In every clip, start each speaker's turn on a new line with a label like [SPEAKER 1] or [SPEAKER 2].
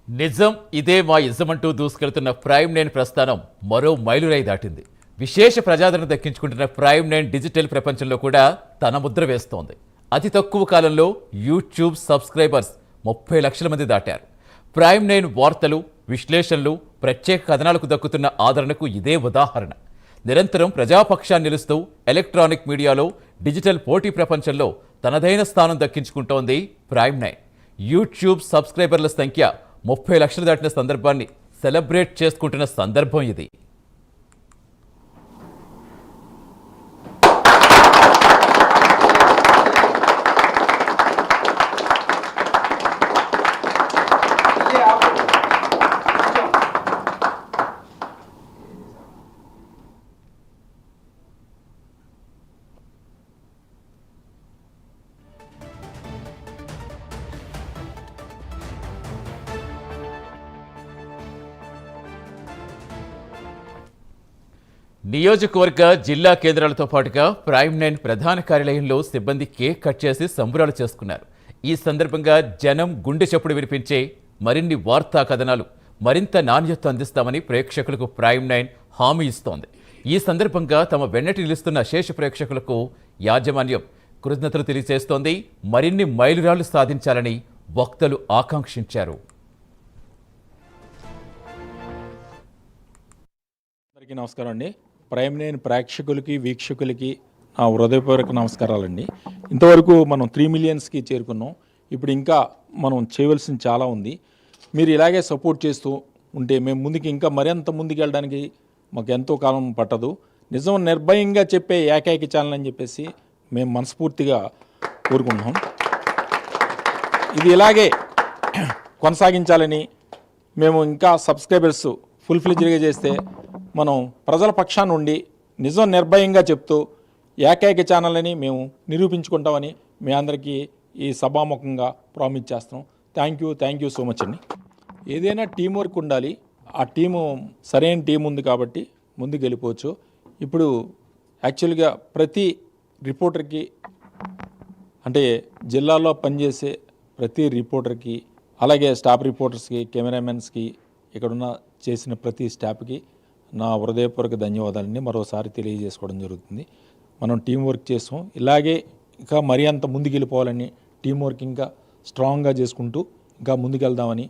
[SPEAKER 1] నిజం ఇదే మా ఇజమంటూ దూసుకెళ్తున్న ప్రైమ్ నైన్ ప్రస్థానం మరో మైలురాయి దాటింది. విశేష ప్రజాదరణ దక్కించుకుంటున్న ప్రైమ్ నైన్ డిజిటల్ ప్రపంచంలో కూడా తన ముద్ర వేస్తోంది. అతి తక్కువ కాలంలో యూట్యూబ్ సబ్స్క్రైబర్స్ 30 లక్షల మంది దాటారు. ప్రైమ్ నైన్ వార్తలు, విశ్లేషణలు, ప్రత్యేక కథనాలకు దక్కుతున్న ఆదరణకు ఇదే ఉదాహరణ. నిరంతరం ప్రజాపక్షాన్ని నిలుస్తూ ఎలక్ట్రానిక్ మీడియాలో, డిజిటల్ పోటీ ప్రపంచంలో తనదైన స్థానం దక్కించుకుంటోంది ప్రైమ్ నైన్. యూట్యూబ్ సబ్స్క్రైబర్ల సంఖ్య 30 లక్షలు దాటిన సందర్భాన్ని సెలబ్రేట్ చేసుకుంటున్న సందర్భం ఇది. నియోజకవర్గ, జిల్లా కేంద్రాలతో పాటుగా ప్రైమ్ నైన్ ప్రధాన కార్యాలయంలో సిబ్బంది కేక్ కట్ చేసి సంబరాలు చేసుకున్నారు. ఈ సందర్భంగా జనం గుండె చప్పుడు వినిపించే మరిన్ని వార్తా కథనాలు, మరింత నాణ్యత అందిస్తామని ప్రేక్షకులకు ప్రైమ్ నైన్ హామీ ఇస్తోంది. ఈ సందర్భంగా తమ వెన్నటి నిలుస్తున్న అశేష ప్రేక్షకులకు యాజమాన్యం కృతజ్ఞతలు తెలియజేస్తోంది. మరిన్ని మైలురాళ్లు సాధించాలని వక్తలు ఆకాంక్షించారు.
[SPEAKER 2] అందరికీ నమస్కారం అండి. ప్రైమ్ నైన్ ప్రేక్షకులకి, వీక్షకులకి నా హృదయపూర్వక నమస్కారాలండి. ఇంతవరకు మనం 3 మిలియన్స్కి చేరుకున్నాం. ఇప్పుడు ఇంకా మనం చేయవలసింది చాలా ఉంది. మీరు ఇలాగే సపోర్ట్ చేస్తూ ఉంటే మేము ముందుకి ఇంకా మరింత ముందుకు వెళ్ళడానికి మాకు ఎంతో కాలం పట్టదు. నిజం నిర్భయంగా చెప్పే ఏకైక ఛానల్ అని చెప్పేసి మేము మనస్ఫూర్తిగా కోరుకుంటున్నాం. ఇది ఇలాగే కొనసాగించాలని, మేము ఇంకా సబ్స్క్రైబర్స్ ఫుల్ఫిల్గా చేస్తే మనం ప్రజల పక్షాన ఉండి నిజం నిర్భయంగా చెప్తూ ఏకైక ఛానల్ అని మేము నిరూపించుకుంటామని మీ అందరికీ ఈ సభాముఖంగా ప్రామిస్ చేస్తాం. థ్యాంక్ యూ సో మచ్ అండి. ఏదైనా టీం వర్క్ ఉండాలి. ఆ టీము సరైన టీం ఉంది కాబట్టి ముందుకు వెళ్ళిపోవచ్చు. ఇప్పుడు యాక్చువల్గా ప్రతి రిపోర్టర్కి, అంటే జిల్లాలో పనిచేసే ప్రతి రిపోర్టర్కి, అలాగే స్టాఫ్ రిపోర్టర్స్కి, కెమెరామెన్స్కి, ఇక్కడున్న చేసిన ప్రతి స్టాఫ్కి నా హృదయపూర్వక ధన్యవాదాలని మరోసారి తెలియజేసుకోవడం జరుగుతుంది. మనం టీం వర్క్ చేస్తాం. ఇలాగే ఇంకా మరీ అంత ముందుకు వెళ్ళిపోవాలని, టీం వర్క్ ఇంకా స్ట్రాంగ్గా చేసుకుంటూ ఇంకా ముందుకెళ్దామని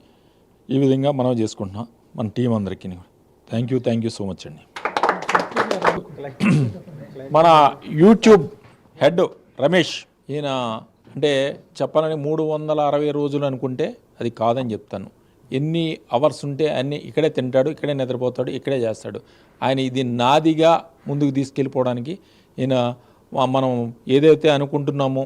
[SPEAKER 2] ఈ విధంగా మనం చేసుకుంటున్నాం మన టీం అందరికీ. థ్యాంక్ యూ సో మచ్ అండి. మన యూట్యూబ్ హెడ్ రమేష్, ఈయన అంటే చెప్పాలని 360 రోజులు అనుకుంటే అది కాదని చెప్తాను. ఎన్ని అవర్స్ ఉంటే అన్నీ ఇక్కడే తింటాడు, ఇక్కడే నిద్రపోతాడు, ఇక్కడే చేస్తాడు. ఆయన ఇది నాదిగా ముందుకు తీసుకెళ్ళిపోవడానికి, ఈయన మనం ఏదైతే అనుకుంటున్నామో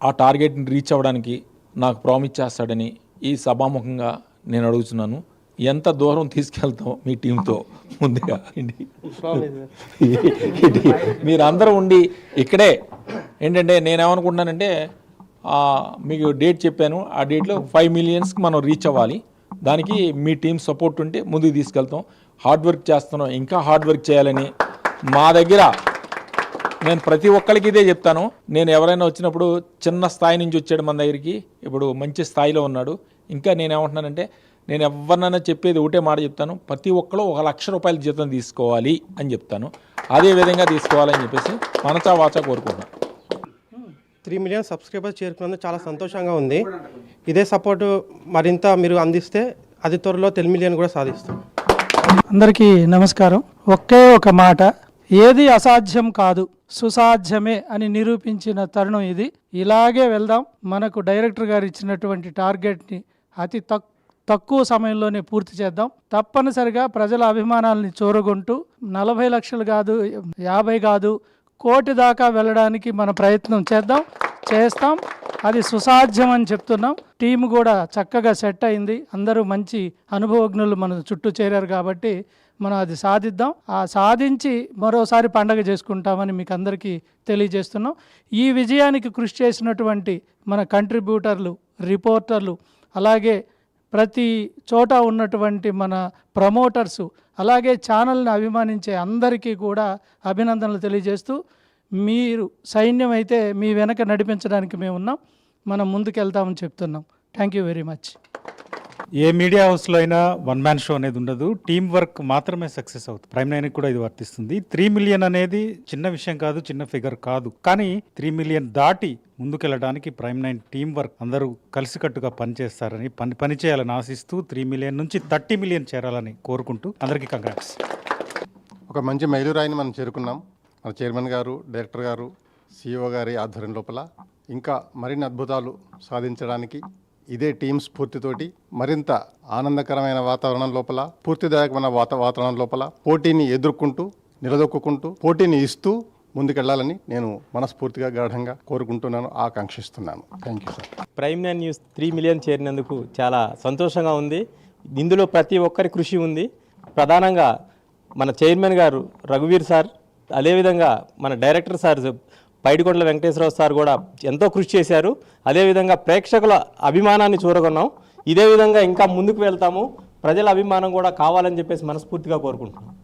[SPEAKER 2] ఆ టార్గెట్ని రీచ్ అవ్వడానికి నాకు ప్రామిస్ చేస్తాడని ఈ సభాముఖంగా నేను అడుగుతున్నాను. ఎంత దూరం తీసుకెళ్తాం మీ టీంతో ముందుగా మీరందరూ ఉండి ఇక్కడే ఏంటంటే నేనేమనుకుంటున్నానంటే, మీకు డేట్ చెప్పాను. ఆ డేట్లో 5 మిలియన్స్కి మనం రీచ్ అవ్వాలి. దానికి మీ టీం సపోర్ట్ ఉంటే ముందుకు తీసుకెళ్తాం. హార్డ్ వర్క్ చేస్తున్నాం, ఇంకా హార్డ్ వర్క్ చేయాలని మా దగ్గర నేను ప్రతి ఒక్కరికి ఇదే చెప్తాను. నేను ఎవరైనా వచ్చినప్పుడు చిన్న స్థాయి నుంచి వచ్చాడు మన దగ్గరికి, ఇప్పుడు మంచి స్థాయిలో ఉన్నాడు. ఇంకా నేనేమంటున్నానంటే, నేను ఎవరినైనా చెప్పేది ఒకటే మాట చెప్తాను, ప్రతి ఒక్కరు 1 లక్ష రూపాయల జీతం తీసుకోవాలి అని చెప్తాను. అదే విధంగా తీసుకోవాలని చెప్పేసి మనసా వాచా కోరుకుంటున్నాను.
[SPEAKER 3] 3 మిలియన్ సబ్స్క్రైబర్స్ చేరుకున్నందుకు చాలా సంతోషంగా ఉంది. ఇదే సపోర్టు మరింత మీరు అందిస్తే అతి త్వరలో 10 మిలియన్ కూడా సాధిస్తాం.
[SPEAKER 4] అందరికీ నమస్కారం. ఒకే ఒక మాట, ఏది అసాధ్యం కాదు, సుసాధ్యమే అని నిరూపించిన తరుణం ఇది. ఇలాగే వెళ్దాం. మనకు డైరెక్టర్ గారు ఇచ్చినటువంటి టార్గెట్ని అతి తక్కువ సమయంలోనే పూర్తి చేద్దాం. తప్పనిసరిగా ప్రజల అభిమానాలని చూరగొంటూ 40 లక్షలు కాదు, 50 కాదు, 1 కోటి దాకా వెళ్ళడానికి మన ప్రయత్నం చేస్తాం. అది సుసాధ్యం అని చెప్తున్నాం. టీం కూడా చక్కగా సెట్ అయింది. అందరూ మంచి అనుభవజ్ఞులు మన చుట్టూ చేరారు కాబట్టి మనం అది సాధిద్దాం. ఆ సాధించి మరోసారి పండగ చేసుకుంటామని మీకు అందరికీ తెలియజేస్తున్నాం. ఈ విజయానికి కృషి చేసినటువంటి మన కంట్రిబ్యూటర్లు, రిపోర్టర్లు, అలాగే ప్రతి చోట ఉన్నటువంటి మన ప్రమోటర్సు, అలాగే ఛానల్ని అభిమానించే అందరికీ కూడా అభినందనలు తెలియజేస్తూ, మీరు సైన్యం అయితే మీ వెనక నడిపించడానికి మేము ఉన్నాం. మనం ముందుకెళ్తామని చెప్తున్నాం. Thank you very much.
[SPEAKER 5] A media హౌస్లో అయినా వన్ మ్యాన్ షో అనేది ఉండదు, టీం వర్క్ మాత్రమే సక్సెస్ అవుతుంది. ప్రైమ్ నైన్ కూడా ఇది వర్తిస్తుంది. 3 మిలియన్ అనేది చిన్న విషయం కాదు, చిన్న ఫిగర్ కాదు. కానీ 3 మిలియన్ దాటి ముందుకెళ్ళడానికి ప్రైమ్ నైన్ టీం వర్క్ అందరూ కలిసికట్టుగా పనిచేస్తారని పని చేయాలని ఆశిస్తూ 3 మిలియన్ నుంచి 30 మిలియన్ చేరాలని కోరుకుంటూ అందరికీ కంగ్రాట్స్.
[SPEAKER 6] ఒక మంచి మైలురాయిని మనం చేరుకున్నాం. మన చైర్మన్ గారు, డైరెక్టర్ గారు, CEO గారి ఆధ్వర్యం లోపల ఇంకా మరిన్ని అద్భుతాలు సాధించడానికి ఇదే టీం స్ఫూర్తితోటి మరింత ఆనందకరమైన వాతావరణం లోపల, పూర్తిదాయకమైన వాతావరణం లోపల పోటీని ఎదుర్కొంటూ, నిలదొక్కుంటూ, పోటీని ఇస్తూ ముందుకెళ్లాలని నేను మనస్ఫూర్తిగా గాఢంగా కోరుకుంటున్నాను, ఆకాంక్షిస్తున్నాను. Thank you sir.
[SPEAKER 7] Prime Nine News 3 million చేరినందుకు చాలా సంతోషంగా ఉంది. ఇందులో ప్రతి ఒక్కరి కృషి ఉంది. ప్రధానంగా మన చైర్మన్ గారు రఘువీర్ సార్, అదేవిధంగా మన director sir Paidikondala Venkateswara Rao sir కూడా ఎంతో కృషి చేశారు. అదేవిధంగా ప్రేక్షకుల అభిమానాన్ని చూరగొన్నాం. ఇదే విధంగా ఇంకా ముందుకు వెళ్తాము. ప్రజల అభిమానం కూడా కావాలని చెప్పేసి మనస్ఫూర్తిగా కోరుకుంటున్నాం.